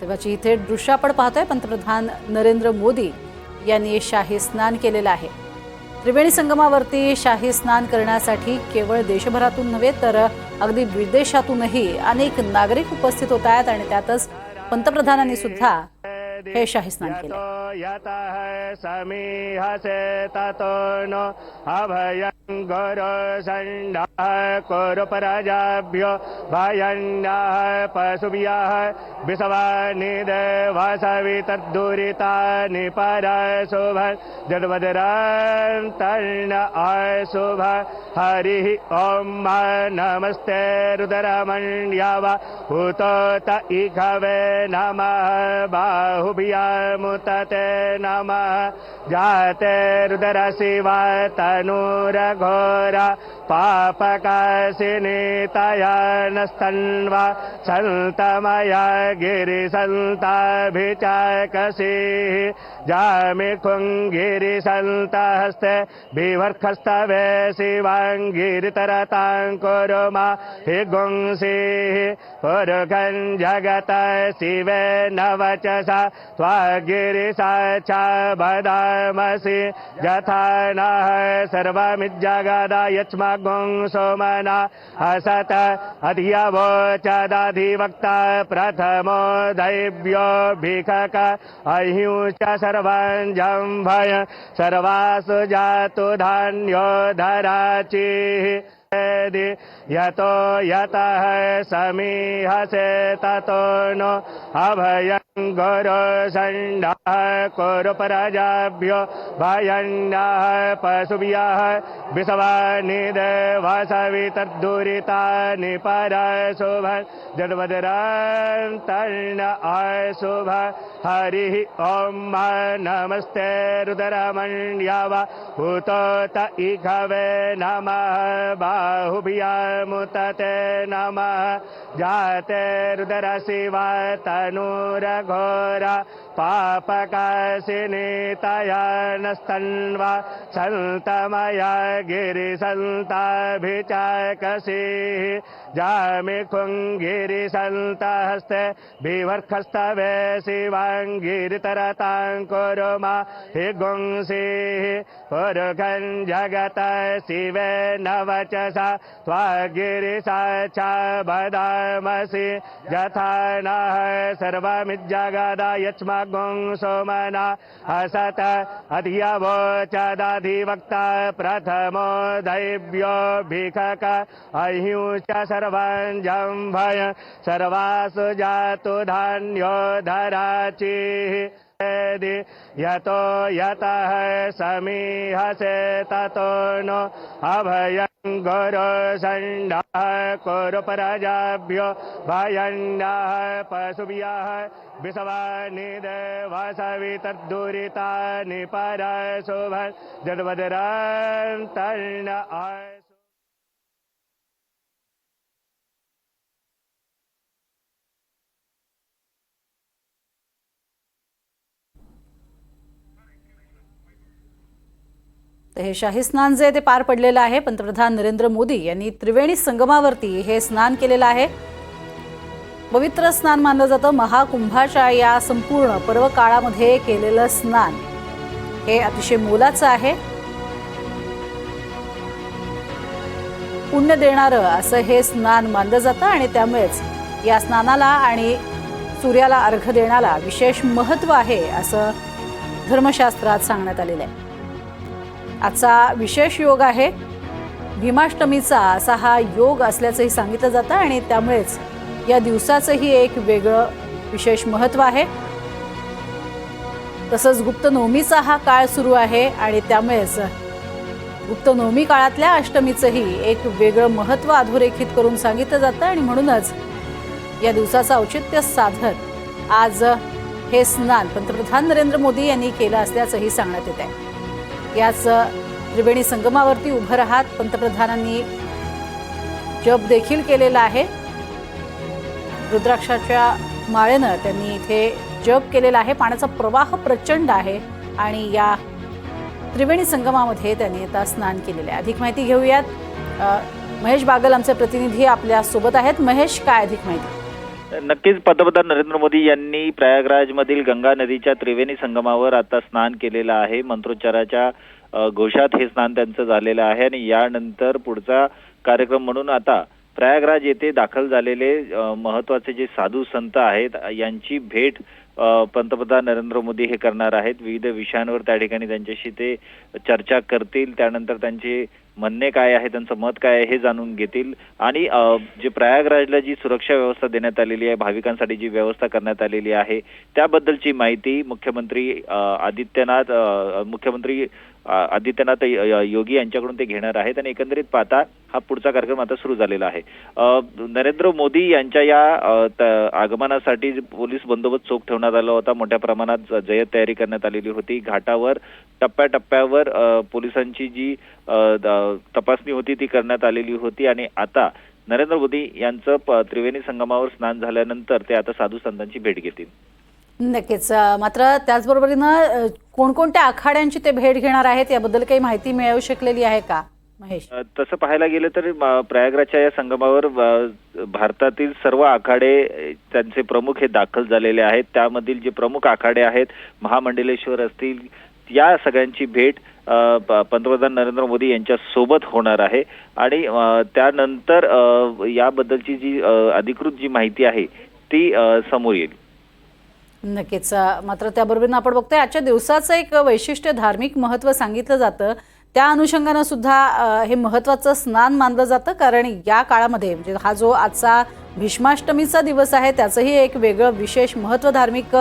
तेव्हाची इथे दृश्य आपण पाहतोय। पंतप्रधान नरेंद्र मोदी यांनी शाही स्नान केलेलं आहे। त्रिवेणी संगमावरती शाही स्नान करण्यासाठी केवळ देशभरातून नव्हे तर अगदी विदेशातूनही अनेक नागरिक उपस्थित होत आहेत आणि त्यातच पंतप्रधानांनी सुद्धा हे शाही स्नान केले। पराजाभ्यो भयन्नाः पशुभ्यः विषवानिदेवासवि तद्दुरितानि परशुभः जडवदरान्तर्न अशुभ हरिः ॐ नमस्ते रुद्रमण्यव हुतोत इखवे नमः बाहुभ्यामुतते नमः जाते रुद्रशिवा तनूरघोरा पापकाशिनी तया नस्तन्वा सन्तमया गिरिसन्ताभिचाकसीः जामि खुङ्गिरिसन्तहस्ते बिभर्खस्तवे शिवाङ्गिरितरतां कुरुमा हि गुंसीः पुरुखं जगत शिवे नवचसा त्वागिरिसा च वदामसि यथा नः सर्वमिज्जगदा यच्मगुं सोमना असत अधियवोचदाधिवक्ता प्रथमो दैव्यो भिखक अहिंच सर्वञ्जम्भय सर्वासु जातु धान्यो धराचिः यतो यतः समीहसे ततो नो अभयं गुरुसण्डः कुरु प्रजाभ्यो भयन्नाः पशुभ्यः विषवानिदेवासवि तद्दुरितानि परशुभः जडवदरान्तर्न अशुभ हरिः ॐ नमस्ते रुद्रमण्यव हुतोत इखवे नमः बाहुभ्यामुतते नमः जाते रुद्रशिवा तनूरघोरा पापकाशिनी तया नस्तन्वा सन्तमया गिरिसन्ताभिचाकसीः जामि खुङ्गिरिसन्तहस्ते बिभर्खस्तवे शिवाङ्गिरितरतां कुरुमा हि गुंसीः पुरुखं जगत शिवे नवचसा त्वागिरिसा च वदामसि यथा नः सर्वमिज्जगदा यच्मगुं सोमना असत अधियवोचदाधिवक्ता प्रथमो दैव्यो भिखक अहिंच सर्वञ्जम्भय सर्वासु जातु धान्यो धराचिः यतो यतः समीहसे ततो नो अभयं गुरुसण्डः कुरु प्रजाभ्यो भयन्नाः पशुभ्यः विषवानिदेवासवि तद्दुरितानि परशुभः जडवदरान्तर्न हे शाही स्नान जे ते पार पडलेलं आहे। पंतप्रधान नरेंद्र मोदी यांनी त्रिवेणी संगमावरती हे स्नान केलेलं आहे। पवित्र स्नान मानलं जातं। महाकुंभाच्या या संपूर्ण पर्व काळामध्ये केलेलं स्नान हे अतिशय मोलाचं आहे। पुण्य देणारं असं हे स्नान मानलं जातं आणि त्यामुळेच या स्नानाला आणि सूर्याला अर्घ्य देण्याला विशेष महत्त्व आहे असं धर्मशास्त्रात सांगण्यात आलेलं आहे। आजचा विशेष योग आहे। भीमाष्टमीचा असा हा योग असल्याचंही सांगितलं जातं आणि त्यामुळेच या दिवसाचंही एक वेगळं विशेष महत्त्व आहे। तसंच गुप्त नवमीचा हा काळ सुरू आहे आणि त्यामुळेच गुप्त नवमी काळातल्या अष्टमीचंही एक वेगळं महत्त्व अधोरेखित करून सांगितलं जातं आणि म्हणूनच या दिवसाचं औचित्य साधत आज हे स्नान पंतप्रधान नरेंद्र मोदी यांनी केलं असल्याचंही सांगण्यात येत आहे। याच त्रिवेणी संगमावरती उभं राहत पंतप्रधानांनी जप देखील केलेला आहे। रुद्राक्षाच्या माळेनं त्यांनी इथे जप केलेला आहे। पाण्याचा प्रवाह प्रचंड आहे आणि या त्रिवेणी संगमामध्ये त्यांनी आता स्नान केलेलं आहे। अधिक माहिती घेऊयात। महेश बागल आमचे प्रतिनिधी आपल्या सोबत आहेत। महेश, काय अधिक माहिती? नक्कीच पंतप्रधान नरेंद्र मोदी यांनी प्रयागराजमधील गंगा नदीच्या त्रिवेणी संगमावर आता स्नान केलेलं आहे. मंत्रोच्चाराच्या घोषात हे स्नान त्यांचं झालेलं आहे आणि यानंतर पुढचा कार्यक्रम म्हणून आता प्रयागराज येथे दाखल झालेले महत्त्वाचे जे साधू संत आहेत यांची भेट पंतप्रधान नरेंद्र मोदी हे करणार आहेत. विविध विषयांवर त्या ठिकाणी त्यांच्याशी ते चर्चा करतील. त्यानंतर त्यांचे म्हणणे काय आहे, त्यांचं मत काय आहे हे जाणून घेतील आणि जे प्रयागराजला जी सुरक्षा व्यवस्था देण्यात आलेली आहे, भाविकांसाठी जी व्यवस्था करण्यात आलेली आहे त्याबद्दलची माहिती मुख्यमंत्री आदित्यनाथ योगी यांच्याकडून ते घेणार आहेत. आणि एकंदरीत पाहता हा पुढचा कार्यक्रम आता सुरू झालेला आहे. नरेंद्र मोदी यांच्या या आगमनासाठी पोलीस बंदोबस्त चोख ठेवण्यात आला होता. मोठ्या प्रमाणात जय्यत तयारी करण्यात आलेली होती. घाटावर टप्प्याटप्प्यावर पोलिसांची जी तपासणी होती ती करण्यात आलेली होती आणि आता नरेंद्र मोदी यांचं त्रिवेणी संगमावर स्नान झाल्यानंतर ते आता साधू संतांची भेट घेतील. नक्कीच. मात्र त्याचबरोबरीनं कोणकोणत्या आखाड्यांची ते भेट घेणार आहेत याबद्दल काही माहिती मिळू शकलेली आहे का महेश? तसं पाहायला गेलं तर प्रयागराजच्या या संगमावर भारतातील सर्व आखाडे त्यांचे प्रमुख हे दाखल झालेले आहेत. त्यामधील जे प्रमुख आखाडे आहेत, महामंडलेश्वर असतील, या सगळ्यांची भेट पंतप्रधान नरेंद्र मोदी यांच्या सोबत होणार आहे आणि त्यानंतर याबद्दलची जी अधिकृत जी माहिती आहे ती समोर येईल. नक्कीच. मात्र त्याबरोबरीनं आपण बघतोय आजच्या दिवसाचं एक वैशिष्ट्य, धार्मिक महत्त्व सांगितलं जातं. त्या अनुषंगानं सुद्धा हे महत्त्वाचं स्नान मानलं जातं, कारण या काळामध्ये म्हणजे हा जो आजचा भीष्माष्टमीचा दिवस आहे त्याचंही एक वेगळं विशेष महत्त्व धार्मिक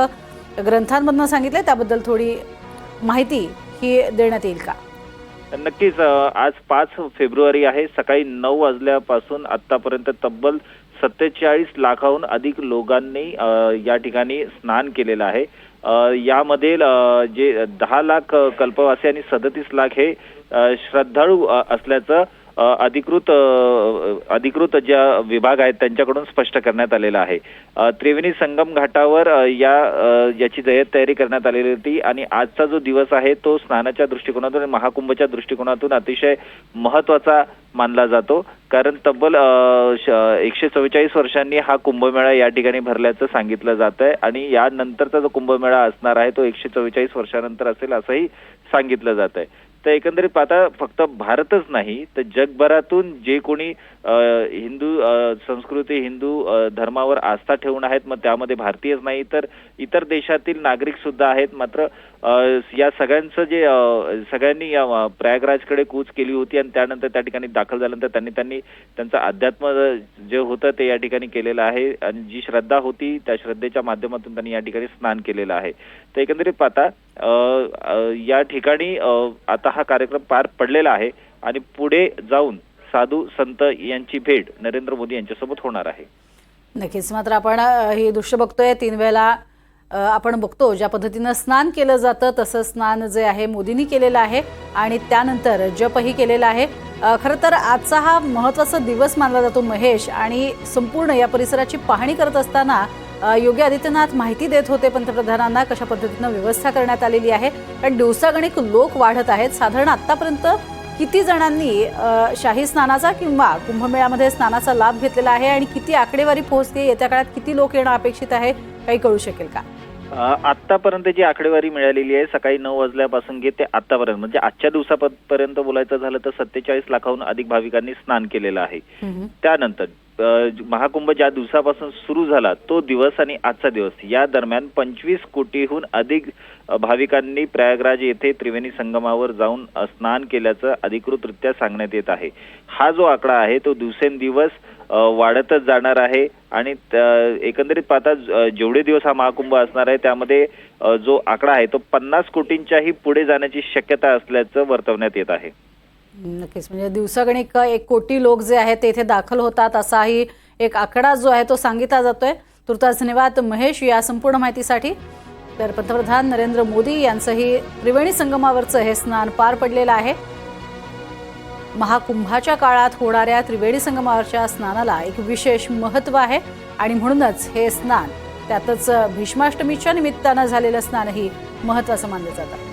ग्रंथांमधनं सांगितलंय. त्याबद्दल थोडी माहिती ही देण्यात येईल का? नक्कीच. आज 5 फेब्रुवारी आहे. सकाळी 9 वाजल्यापासून आतापर्यंत तब्बल 47 लाखाहून अधिक लोकांनी या ठिकाणी स्नान केलेलं आहे. यामध्ये जे 10 लाख कल्पवासी आणि 37 लाख हे श्रद्धाळू असल्याचं अधिकृत ज्या विभाग आहेत त्यांच्याकडून स्पष्ट करण्यात आलेलं आहे. त्रिवेणी संगम घाटावर याची जय्यत तयारी करण्यात आलेली होती आणि आजचा जो दिवस आहे तो स्नानाच्या दृष्टिकोनातून आणि महाकुंभच्या दृष्टिकोनातून अतिशय महत्त्वाचा मानला जातो, कारण तब्बल 144 वर्षांनी हा कुंभमेळा या ठिकाणी भरल्याचं सांगितलं जात आहे आणि यानंतरचा जो कुंभमेळा असणार आहे तो 144 वर्षानंतर असेल असंही सांगितलं जात आहे. तर एकंदरीत पाहता फक्त भारतच नाही तर जगभरातून जे कोणी हिंदू संस्कृती, हिंदू धर्मावर आस्था ठेवून आहेत, मग त्यामध्ये भारतीयच नाही तर इतर देशातील नागरिक सुद्धा आहेत. मात्र या सगळ्यांचं जे सगळ्यांनी या प्रयागराजकडे कूच केली होती आणि त्यानंतर त्या ठिकाणी दाखल झाल्यानंतर त्यांनी त्यांचं अध्यात्म जे होतं ते या ठिकाणी केलेलं आहे आणि जी श्रद्धा होती त्या श्रद्धेच्या माध्यमातून त्यांनी या ठिकाणी स्नान केलेलं आहे. तर एकंदरीत पाहता या ठिकाणी आता हा कार्यक्रम पार पडलेला आहे आणि पुढे जाऊन साधू संत यांची भेट नरेंद्र मोदी यांच्यासोबत होणार आहे. नक्कीच. मात्र आपण हे दृश्य बघतोय 3 वेळेला आपण बघतो ज्या पद्धतीनं स्नान केलं जातं तसं स्नान जे आहे मोदींनी केलेलं आहे आणि त्यानंतर जपही केलेला आहे. खरं तर आजचा हा महत्त्वाचा दिवस मानला जातो महेश, आणि संपूर्ण या परिसराची पाहणी करत असताना योगी आदित्यनाथ माहिती देत होते पंतप्रधानांना कशा पद्धतीनं व्यवस्था करण्यात आलेली आहे. कारण दिवसागणिक लोक वाढत आहेत. साधारण आतापर्यंत किती जणांनी शाही स्नानाचा किंवा कुंभमेळ्यामध्ये स्नानाचा लाभ घेतलेला आहे आणि किती आकडेवारी पोहोचते, येत्या काळात किती लोक येणं अपेक्षित आहे, काही कळू शकेल का? आतापर्यंत जी आकडेवारी मिळालेली आहे सकाळी 9 वाजल्यापासून ते आतापर्यंत म्हणजे आजच्या दिवसापर्यंत बोलायचं झालं तर 47 लाखाहून अधिक भाविकांनी स्नान केलेलं आहे. त्यानंतर महाकुंभ ज्या दिवसापासून सुरू झाला तो दिवस आणि आजचा दिवस या दरम्यान 25 कोटीहून अधिक भाविकांनी प्रयागराज येथे त्रिवेणी संगमावर जाऊन स्नान केल्याचं अधिकृतरित्या सांगण्यात येत आहे. हा जो आकडा आहे तो दिवसेंदिवस वाढतच जाणार आहे आणि एकंदरीत पाहता जेवढे दिवस हा महाकुंभ असणार आहे त्यामध्ये जो आकडा आहे तो 50 कोटींच्याही पुढे जाण्याची शक्यता असल्याचं वर्तवण्यात येत आहे. नक्कीच. म्हणजे दिवसागणिक 1 कोटी लोक जे आहेत ते इथे दाखल होतात असाही एक आकडा जो आहे तो सांगितला जातोय. तुर्तास धन्यवाद महेश या संपूर्ण माहितीसाठी. तर पंतप्रधान नरेंद्र मोदी यांचंही त्रिवेणी संगमावरचं हे स्नान पार पडलेलं आहे. महाकुंभाच्या काळात होणाऱ्या त्रिवेणी संगमावरच्या स्नानाला एक विशेष महत्त्व आहे आणि म्हणूनच हे स्नान त्यातच भीष्माष्टमीच्या निमित्तानं झालेलं स्नानही महत्त्वाचं मानलं जातं.